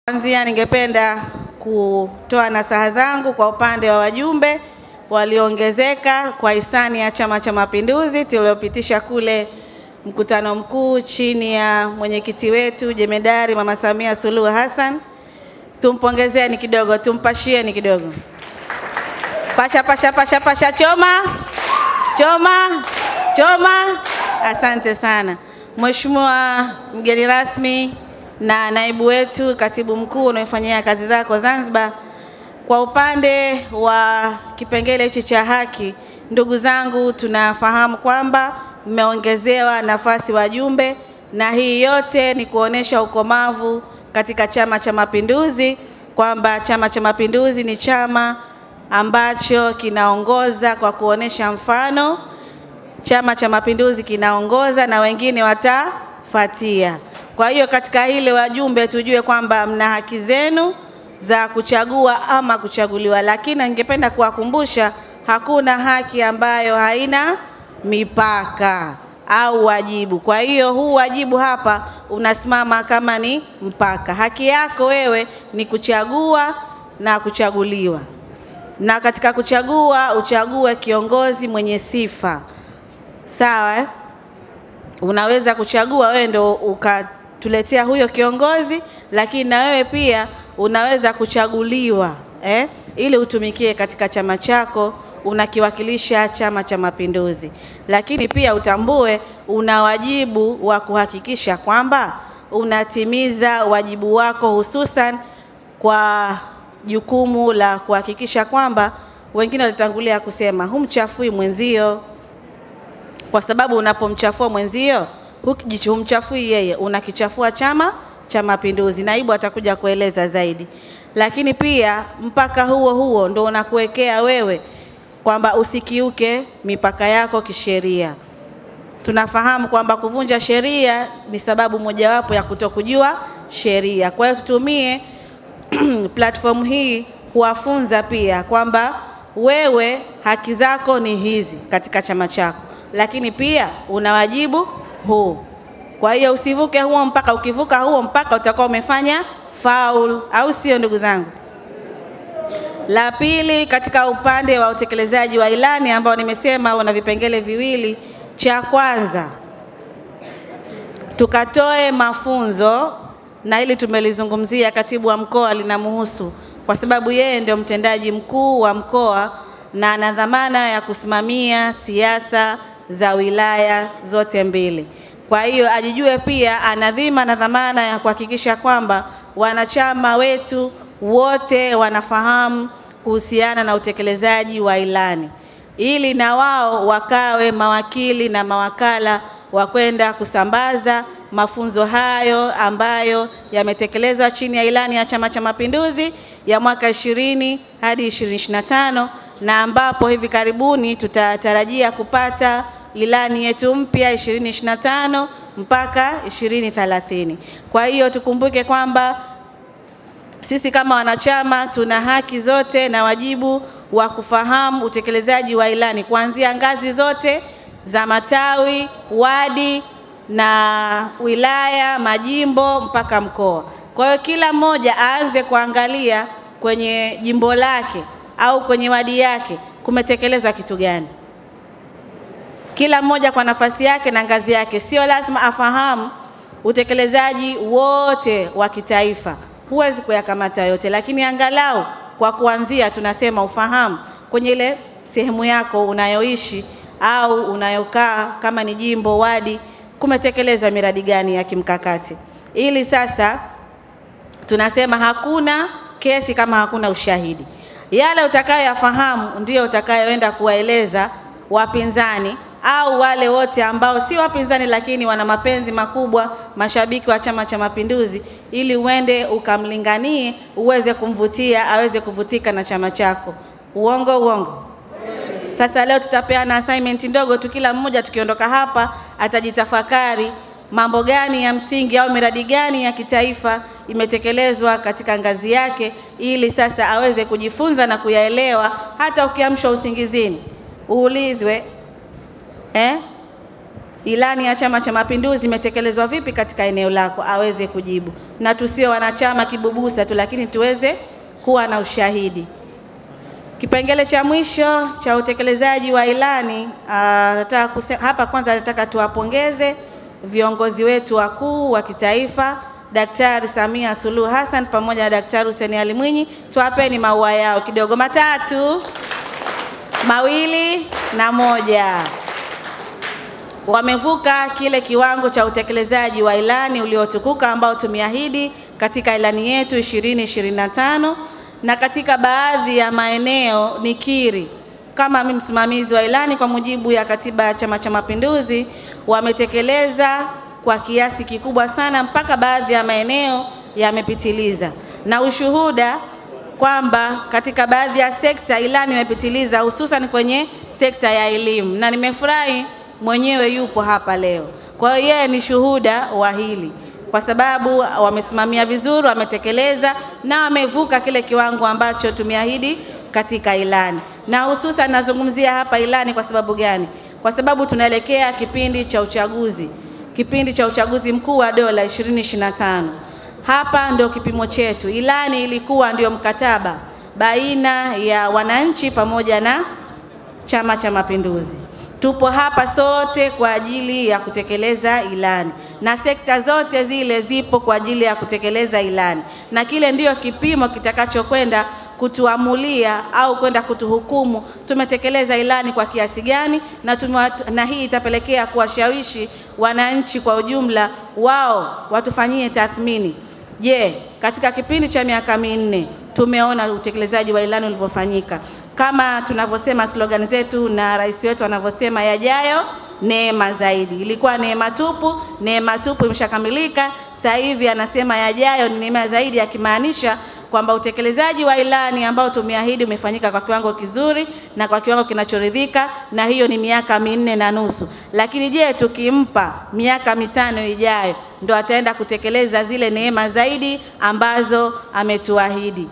Kwanza ningependa kutoa nasaha zangu kwa upande wa wajumbe waliongezeka kwa hisani ya Chama cha Mapinduzi tuliopitisha kule mkutano mkuu chini ya mwenyekiti wetu Jemedari Mama Samia Suluhu Hassan. Tumpongezeni kidogo, tumpashieni kidogo. Pasha pasha pasha pasha, choma choma choma. Asante sana Mheshimiwa mgeni rasmi na naibu wetu katibu mkuu unayofanyia kazi zako Zanzibar. Kwa upande wa kipengele hichi cha haki, ndugu zangu, tunafahamu kwamba mmeongezewa nafasi wajumbe, na hii yote ni kuonesha ukomavu katika Chama cha Mapinduzi, kwamba Chama cha Mapinduzi ni chama ambacho kinaongoza kwa kuonesha mfano. Chama cha Mapinduzi kinaongoza na wengine watafuatia. Kwa hiyo katika hile wajumbe tujue kwamba mna haki zenu za kuchagua ama kuchaguliwa, lakini ningependa kuwakumbusha hakuna haki ambayo haina mipaka au wajibu. Kwa hiyo huu wajibu hapa unasimama kama ni mpaka. Haki yako wewe ni kuchagua na kuchaguliwa. Na katika kuchagua uchague kiongozi mwenye sifa. Sawa eh? Unaweza kuchagua wewe ndio ukatuletea huyo kiongozi, lakini na wewe pia unaweza kuchaguliwa ili utumikie katika chama chako, unakiwakilisha Chama cha Mapinduzi. Lakini pia utambue una wajibu wa kuhakikisha kwamba unatimiza wajibu wako, hususan kwa jukumu la kuhakikisha kwamba wengine walitangulia kusema humchafui mwenzio, kwa sababu unapomchafua mwenzio humchafui yeye, unakichafua Chama cha Mapinduzi. Naibu atakuja kueleza zaidi. Lakini pia mpaka huo ndo unakuwekea wewe kwamba usikiuke mipaka yako kisheria. Tunafahamu kwamba kuvunja sheria ni sababu mojawapo ya kutokujua sheria. Kwa hiyo tutumie platform hii kuwafunza pia kwamba wewe haki zako ni hizi katika chama chako, lakini pia una wajibu huu. Kwa hiyo usivuke huo mpaka. Ukivuka huo mpaka utakuwa umefanya foul, au sio ndugu zangu? La pili, katika upande wa utekelezaji wa ilani ambao nimesema una vipengele viwili. Cha kwanza, tukatoe mafunzo, na ili tumelizungumzia katibu wa mkoa linamhusu kwa sababu yeye ndio mtendaji mkuu wa mkoa na ana dhamana ya kusimamia siasa za wilaya zote mbili. Kwa hiyo ajijue pia ana dhima na dhamana ya kuhakikisha kwamba wanachama wetu wote wanafahamu kuhusiana na utekelezaji wa ilani, ili na wao wakawe mawakili na mawakala wa kwenda kusambaza mafunzo hayo ambayo yametekelezwa chini ya ilani ya Chama cha Mapinduzi ya mwaka 20 hadi 2025, na ambapo hivi karibuni tutatarajia kupata ilani yetu mpya 2025 mpaka 2030. Kwa hiyo tukumbuke kwamba sisi kama wanachama tuna haki zote na wajibu wa kufahamu utekelezaji wa ilani kuanzia ngazi zote za matawi, wadi na wilaya, majimbo mpaka mkoa. Kwa hiyo kila mmoja aanze kuangalia kwenye jimbo lake au kwenye wadi yake kumetekelezwa kitu gani. Kila mmoja kwa nafasi yake na ngazi yake. Sio lazima afahamu utekelezaji wote wa kitaifa, huwezi kuyakamata yote, lakini angalau kwa kuanzia tunasema ufahamu kwenye ile sehemu yako unayoishi au unayokaa, kama ni jimbo, wadi, kumetekelezwa miradi gani ya kimkakati. Ili sasa tunasema hakuna kesi kama hakuna ushahidi. Yale utakayoyafahamu ndio utakayoenda kuwaeleza wapinzani au wale wote ambao si wapinzani lakini wana mapenzi makubwa, mashabiki wa Chama cha Mapinduzi, ili uende ukamlinganie, uweze kumvutia, aweze kuvutika na chama chako. Uongo? Sasa leo tutapeana assignment ndogo tu, kila mmoja tukiondoka hapa atajitafakari mambo gani ya msingi au miradi gani ya kitaifa imetekelezwa katika ngazi yake, ili sasa aweze kujifunza na kuyaelewa. Hata ukiamshwa usingizini uulizwe ilani ya Chama cha Mapinduzi imetekelezwa vipi katika eneo lako, aweze kujibu, na tusio wanachama kibubusa tu, lakini tuweze kuwa na ushahidi. Kipengele cha mwisho cha utekelezaji wa ilani, nataka kusema hapa, kwanza nataka tuwapongeze viongozi wetu wakuu wa kitaifa, Daktari Samia Suluhu Hassan pamoja na Daktari Hussein Ali Mwinyi. Tuwapeni maua yao kidogo, 3, 2 na 1. Wamevuka kile kiwango cha utekelezaji wa ilani uliotukuka ambao tumeahidi katika ilani yetu 2025, na katika baadhi ya maeneo nikiri kama mimi msimamizi wa ilani kwa mujibu ya katiba ya Chama cha Mapinduzi, wametekeleza kwa kiasi kikubwa sana, mpaka baadhi ya maeneo yamepitiliza, na ushuhuda kwamba katika baadhi ya sekta ilani imepitiliza, hususan kwenye sekta ya elimu, na nimefurahi mwenyewe yupo hapa leo. Kwa hiyo yeye ni shuhuda wa hili, kwa sababu wamesimamia vizuri, wametekeleza na wamevuka kile kiwango ambacho tumeahidi katika ilani. Na hususan nazungumzia hapa ilani kwa sababu gani? Kwa sababu tunaelekea kipindi cha uchaguzi mkuu wa dola 2025. Hapa ndio kipimo chetu. Ilani ilikuwa ndio mkataba baina ya wananchi pamoja na Chama cha Mapinduzi. Tupo hapa sote kwa ajili ya kutekeleza ilani, na sekta zote zile zipo kwa ajili ya kutekeleza ilani, na kile ndio kipimo kitakachokwenda kutuamulia au kwenda kutuhukumu tumetekeleza ilani kwa kiasi gani, na hii itapelekea kuwashawishi wananchi kwa ujumla wao watufanyie tathmini. Je, katika kipindi cha miaka 4 tumeona utekelezaji wa ilani ulivyofanyika? Kama tunavyosema slogan zetu na rais wetu anavyosema, yajayo neema zaidi. Ilikuwa neema tupu imeshakamilika. Sasa hivi anasema yajayo ni neema zaidi, akimaanisha kwamba utekelezaji wa ilani ambao tumeahidi umefanyika kwa kiwango kizuri na kwa kiwango kinachoridhika, na hiyo ni miaka 4.5. Lakini je, tukimpa miaka 5 ijayo ndo ataenda kutekeleza zile neema zaidi ambazo ametuahidi?